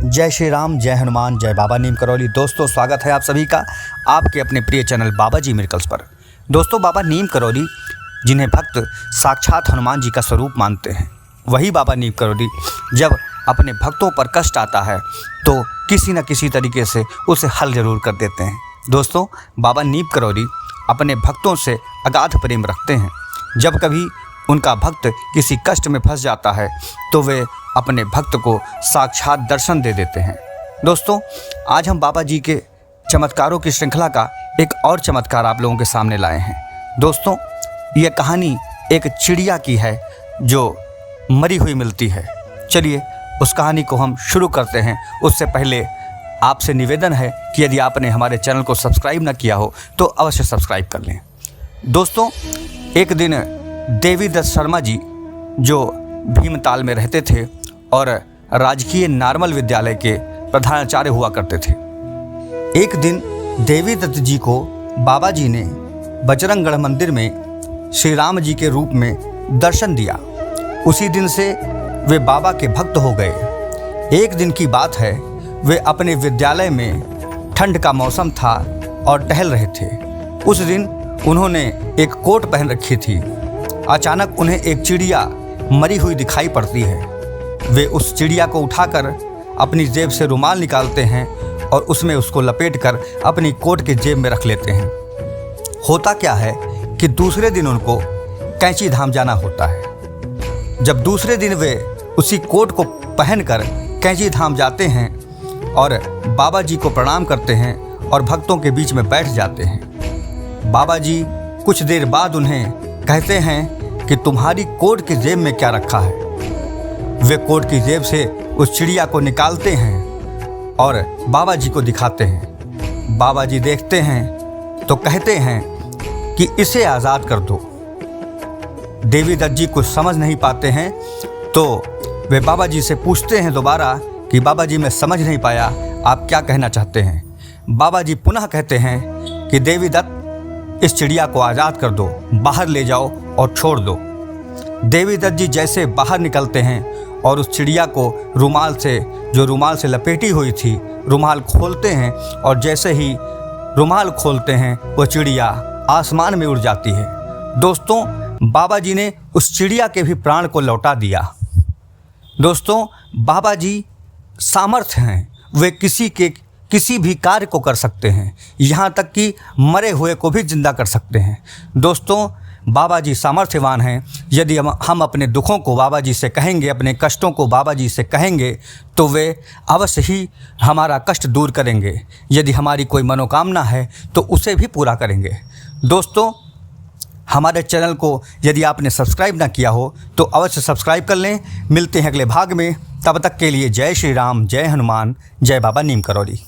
जय श्री राम, जय हनुमान, जय बाबा नीम करौली। दोस्तों, स्वागत है आप सभी का आपके अपने प्रिय चैनल बाबा जी मिरेकल्स पर। दोस्तों, बाबा नीम करौली जिन्हें भक्त साक्षात हनुमान जी का स्वरूप मानते हैं, वही बाबा नीम करौली जब अपने भक्तों पर कष्ट आता है तो किसी न किसी तरीके से उसे हल जरूर कर देते हैं। दोस्तों, बाबा नीम करौली अपने भक्तों से अगाध प्रेम रखते हैं। जब कभी उनका भक्त किसी कष्ट में फंस जाता है तो वे अपने भक्त को साक्षात दर्शन दे देते हैं। दोस्तों, आज हम बाबा जी के चमत्कारों की श्रृंखला का एक और चमत्कार आप लोगों के सामने लाए हैं। दोस्तों, यह कहानी एक चिड़िया की है जो मरी हुई मिलती है। चलिए उस कहानी को हम शुरू करते हैं। उससे पहले आपसे निवेदन है कि यदि आपने हमारे चैनल को सब्सक्राइब न किया हो तो अवश्य सब्सक्राइब कर लें। दोस्तों, एक दिन देवी दत्त शर्मा जी जो भीमताल में रहते थे और राजकीय नार्मल विद्यालय के प्रधानाचार्य हुआ करते थे, एक दिन देवी दत्त जी को बाबा जी ने बजरंगगढ़ मंदिर में श्री राम जी के रूप में दर्शन दिया। उसी दिन से वे बाबा के भक्त हो गए। एक दिन की बात है, वे अपने विद्यालय में ठंड का मौसम था और टहल रहे थे। उस दिन उन्होंने एक कोट पहन रखी थी। अचानक उन्हें एक चिड़िया मरी हुई दिखाई पड़ती है। वे उस चिड़िया को उठाकर अपनी जेब से रुमाल निकालते हैं और उसमें उसको लपेटकर अपनी कोट के जेब में रख लेते हैं। होता क्या है कि दूसरे दिन उनको कैंची धाम जाना होता है। जब दूसरे दिन वे उसी कोट को पहनकर कैंची धाम जाते हैं और बाबा जी को प्रणाम करते हैं और भक्तों के बीच में बैठ जाते हैं। बाबा जी कुछ देर बाद उन्हें कहते हैं कि तुम्हारी कोट की जेब में क्या रखा है। वे कोट की जेब से उस चिड़िया को निकालते हैं और बाबा जी को दिखाते हैं। बाबा जी देखते हैं तो कहते हैं कि इसे आज़ाद कर दो। देवी दत्त जी कुछ समझ नहीं पाते हैं तो वे बाबा जी से पूछते हैं दोबारा कि बाबा जी मैं समझ नहीं पाया, आप क्या कहना चाहते हैं। बाबा जी पुनः कहते हैं कि देवी दत्त इस चिड़िया को आज़ाद कर दो, बाहर ले जाओ और छोड़ दो। देवी दत्त जी जैसे बाहर निकलते हैं और उस चिड़िया को रुमाल से लपेटी हुई थी, रुमाल खोलते हैं और जैसे ही रुमाल खोलते हैं वो चिड़िया आसमान में उड़ जाती है। दोस्तों, बाबा जी ने उस चिड़िया के भी प्राण को लौटा दिया। दोस्तों, बाबा जी सामर्थ्य हैं, वे किसी भी कार्य को कर सकते हैं, यहाँ तक कि मरे हुए को भी जिंदा कर सकते हैं। दोस्तों, बाबा जी सामर्थ्यवान हैं। यदि हम अपने दुखों को बाबा जी से कहेंगे, अपने कष्टों को बाबा जी से कहेंगे तो वे अवश्य ही हमारा कष्ट दूर करेंगे। यदि हमारी कोई मनोकामना है तो उसे भी पूरा करेंगे। दोस्तों, हमारे चैनल को यदि आपने सब्सक्राइब ना किया हो तो अवश्य सब्सक्राइब कर लें। मिलते हैं अगले भाग में, तब तक के लिए जय श्री राम, जय हनुमान, जय बाबा नीम करौली।